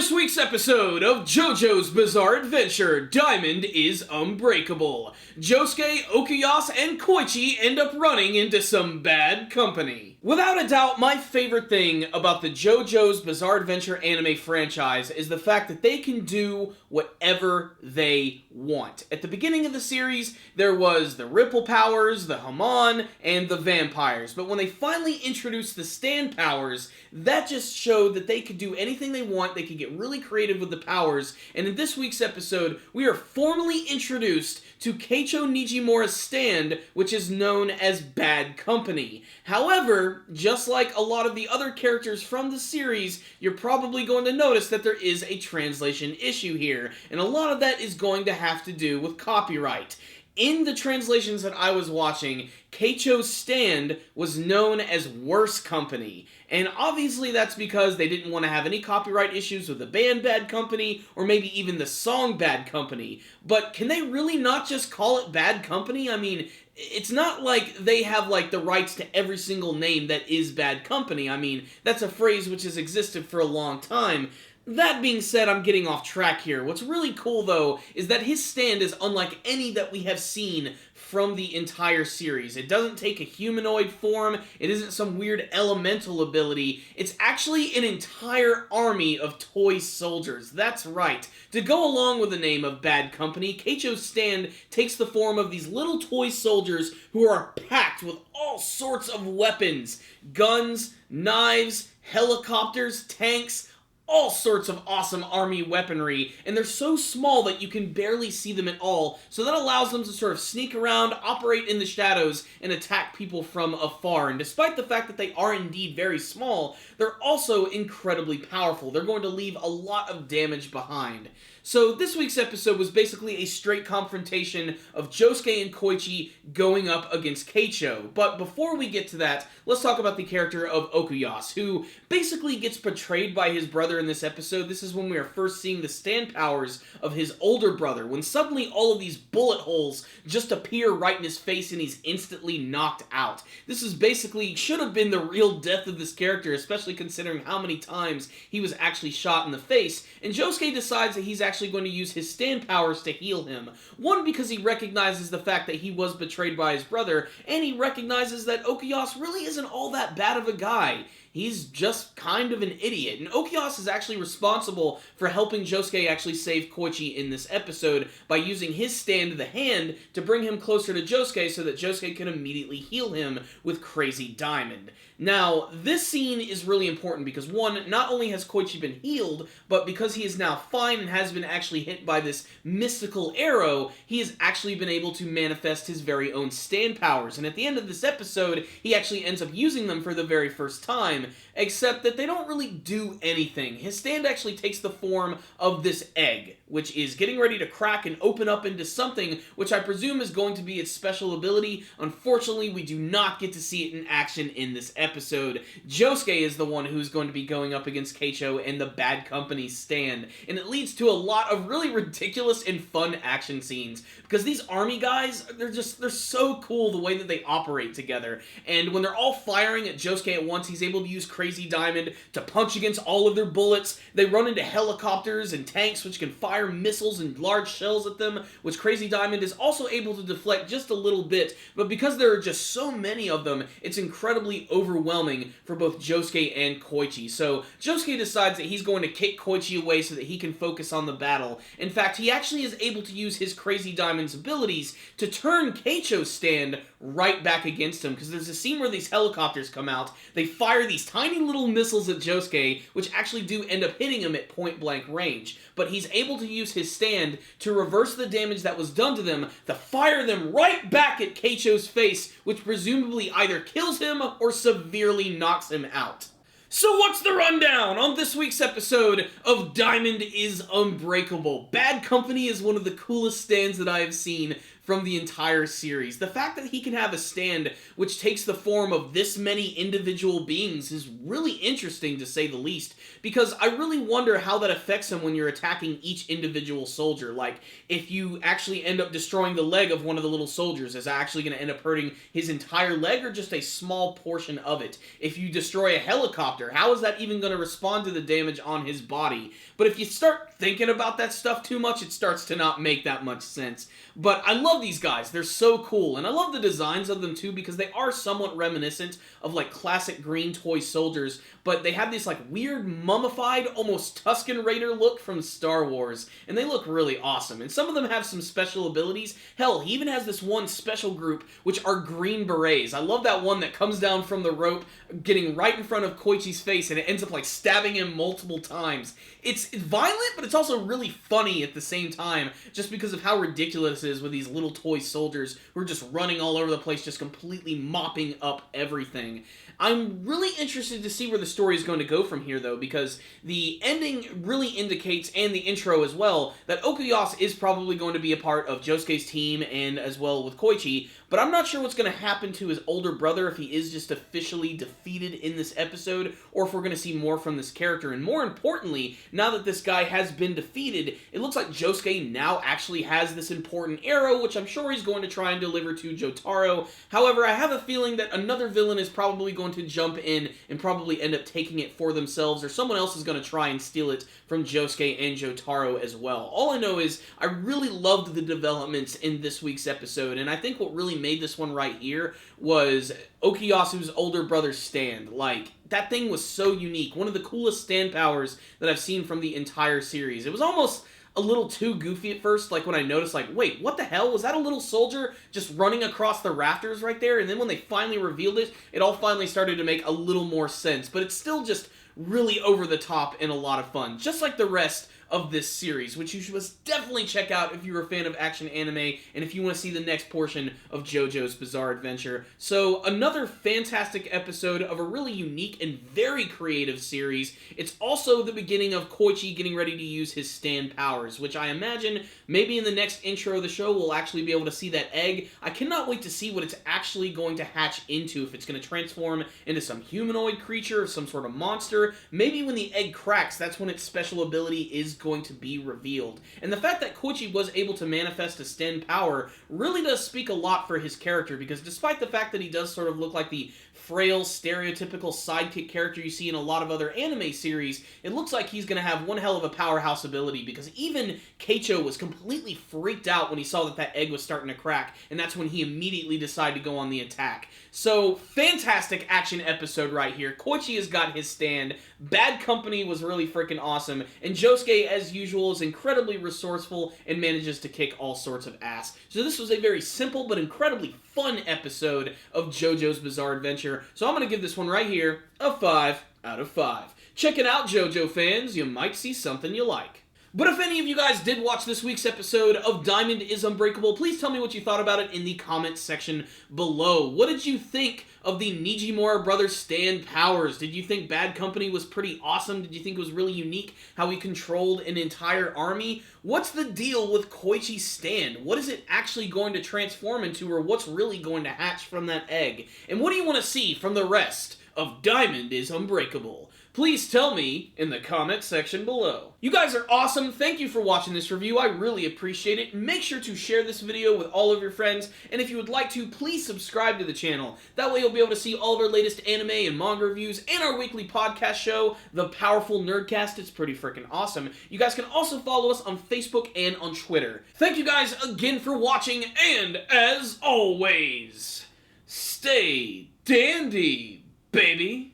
this week's episode of JoJo's Bizarre Adventure, Diamond is Unbreakable. Josuke, Okuyas, and Koichi end up running into some bad company. Without a doubt, my favorite thing about the JoJo's Bizarre Adventure anime franchise is the fact that they can do whatever they want. At the beginning of the series, there was the Ripple powers, the Hamon, and the vampires. But when they finally introduced the Stand powers, that just showed that they could do anything they want, they could get really creative with the powers, and in this week's episode, we are formally introduced to Keicho Nijimura's Stand, which is known as Bad Company. However, just like a lot of the other characters from the series, you're probably going to notice that there is a translation issue here, and a lot of that is going to have to do with copyright. In the translations that I was watching, Keicho's Stand was known as Worse Company, and obviously that's because they didn't want to have any copyright issues with the band Bad Company, or maybe even the song Bad Company. But can they really not just call it Bad Company? I mean, it's not like they have, the rights to every single name that is Bad Company. I mean, that's a phrase which has existed for a long time. That being said, I'm getting off track here. What's really cool, though, is that his stand is unlike any that we have seen from the entire series. It doesn't take a humanoid form, it isn't some weird elemental ability, it's actually an entire army of toy soldiers. That's right. To go along with the name of Bad Company, Keicho's Stand takes the form of these little toy soldiers who are packed with all sorts of weapons. Guns, knives, helicopters, tanks, all sorts of awesome army weaponry, and they're so small that you can barely see them at all, so that allows them to sort of sneak around, operate in the shadows, and attack people from afar. And despite the fact that they are indeed very small, they're also incredibly powerful. They're going to leave a lot of damage behind. So this week's episode was basically a straight confrontation of Josuke and Koichi going up against Keicho. But before we get to that, let's talk about the character of Okuyas, who basically gets betrayed by his brother in this episode. This is when we are first seeing the stand powers of his older brother, when suddenly all of these bullet holes just appear right in his face and he's instantly knocked out. This is basically, should have been the real death of this character, especially considering how many times he was actually shot in the face, and Josuke decides that he's actually going to use his stand powers to heal him. One, because he recognizes the fact that he was betrayed by his brother, and he recognizes that Okuyas really isn't all that bad of a guy. He's just kind of an idiot. And Okuyas is actually responsible for helping Josuke actually save Koichi in this episode by using his stand, the hand, to bring him closer to Josuke so that Josuke can immediately heal him with Crazy Diamond. Now, this scene is really important because, one, not only has Koichi been healed, but because he is now fine and has been actually hit by this mystical arrow, he has actually been able to manifest his very own stand powers. And at the end of this episode, he actually ends up using them for the very first time, except that they don't really do anything. His stand actually takes the form of this egg, which is getting ready to crack and open up into something which I presume is going to be its special ability. Unfortunately, we do not get to see it in action in this episode. Josuke is the one who's going to be going up against Keicho and the Bad Company stand, and it leads to a lot of really ridiculous and fun action scenes, because these army guys, they're so cool the way that they operate together, and when they're all firing at Josuke at once, he's able to use Crazy Diamond to punch against all of their bullets. They run into helicopters and tanks which can fire missiles and large shells at them, which Crazy Diamond is also able to deflect just a little bit, but because there are just so many of them, it's incredibly overwhelming for both Josuke and Koichi. So Josuke decides that he's going to kick Koichi away so that he can focus on the battle. In fact, he actually is able to use his Crazy Diamond's abilities to turn Keicho's stand right back against him, because there's a scene where these helicopters come out, they fire these tiny little missiles at Josuke, which actually do end up hitting him at point-blank range, but he's able to use his stand to reverse the damage that was done to them, to fire them right back at Keicho's face, which presumably either kills him or severely knocks him out. So what's the rundown on this week's episode of Diamond is Unbreakable? Bad Company is one of the coolest stands that I have seen. from the entire series. The fact that he can have a stand which takes the form of this many individual beings is really interesting, to say the least, because I really wonder how that affects him when you're attacking each individual soldier. Like, if you actually end up destroying the leg of one of the little soldiers, is that actually going to end up hurting his entire leg or just a small portion of it? If you destroy a helicopter, how is that even going to respond to the damage on his body? But if you start thinking about that stuff too much, it starts to not make that much sense. But I love these guys. They're so cool. And I love the designs of them too, because they are somewhat reminiscent of like classic green toy soldiers, but they have this like weird mummified, almost Tusken Raider look from Star Wars, and they look really awesome. And some of them have some special abilities. Hell, he even has this one special group, which are Green Berets. I love that one that comes down from the rope, getting right in front of Koichi's face, and it ends up like stabbing him multiple times. It's violent, but it's also really funny at the same time, just because of how ridiculous it is with these little toy soldiers who are just running all over the place, just completely mopping up everything. I'm really interested to see where the story is going to go from here, though, because the ending really indicates, and the intro as well, that Okuyas is probably going to be a part of Josuke's team, and as well with Koichi, but I'm not sure what's going to happen to his older brother, if he is just officially defeated in this episode, or if we're going to see more from this character. And more importantly, now that this guy has been defeated, it looks like Josuke now actually has this important arrow, which I'm sure he's going to try and deliver to Jotaro. However, I have a feeling that another villain is probably going to jump in and probably end up taking it for themselves, or someone else is going to try and steal it from Josuke and Jotaro as well. All I know is I really loved the developments in this week's episode, and I think what really made this one right here was Okuyasu's older brother's stand. Like, that thing was so unique. One of the coolest stand powers that I've seen from the entire series. It was almost a little too goofy at first, like when I noticed, like, wait, what the hell? Was that a little soldier just running across the rafters right there? And then when they finally revealed it, it all finally started to make a little more sense. But it's still just really over the top and a lot of fun, just like the rest of this series, which you should definitely check out if you're a fan of action anime and if you want to see the next portion of JoJo's Bizarre Adventure. So, another fantastic episode of a really unique and very creative series. It's also the beginning of Koichi getting ready to use his stand powers, which I imagine maybe in the next intro of the show we'll actually be able to see that egg. I cannot wait to see what it's actually going to hatch into, if it's going to transform into some humanoid creature or some sort of monster. Maybe when the egg cracks, that's when its special ability is going to be revealed. And the fact that Koichi was able to manifest a stand power really does speak a lot for his character, because despite the fact that he does sort of look like the frail, stereotypical sidekick character you see in a lot of other anime series, it looks like he's going to have one hell of a powerhouse ability, because even Keicho was completely freaked out when he saw that that egg was starting to crack, and that's when he immediately decided to go on the attack. So, fantastic action episode right here. Koichi has got his stand, Bad Company was really freaking awesome, and Josuke, as usual, is incredibly resourceful and manages to kick all sorts of ass. So this was a very simple but incredibly fun episode of JoJo's Bizarre Adventure, so I'm going to give this one right here a 5 out of 5. Check it out, JoJo fans, you might see something you like. But if any of you guys did watch this week's episode of Diamond is Unbreakable, please tell me what you thought about it in the comments section below. What did you think of the Nijimura brothers' stand powers? Did you think Bad Company was pretty awesome? Did you think it was really unique how he controlled an entire army? What's the deal with Koichi's stand? What is it actually going to transform into, or what's really going to hatch from that egg? And what do you want to see from the rest of Diamond is Unbreakable? Please tell me in the comment section below. You guys are awesome. Thank you for watching this review. I really appreciate it. Make sure to share this video with all of your friends, and if you would like to, please subscribe to the channel. That way you'll be able to see all of our latest anime and manga reviews and our weekly podcast show, The Powerful Nerdcast. It's pretty freaking awesome. You guys can also follow us on Facebook and on Twitter. Thank you guys again for watching, and as always, stay dandy, baby.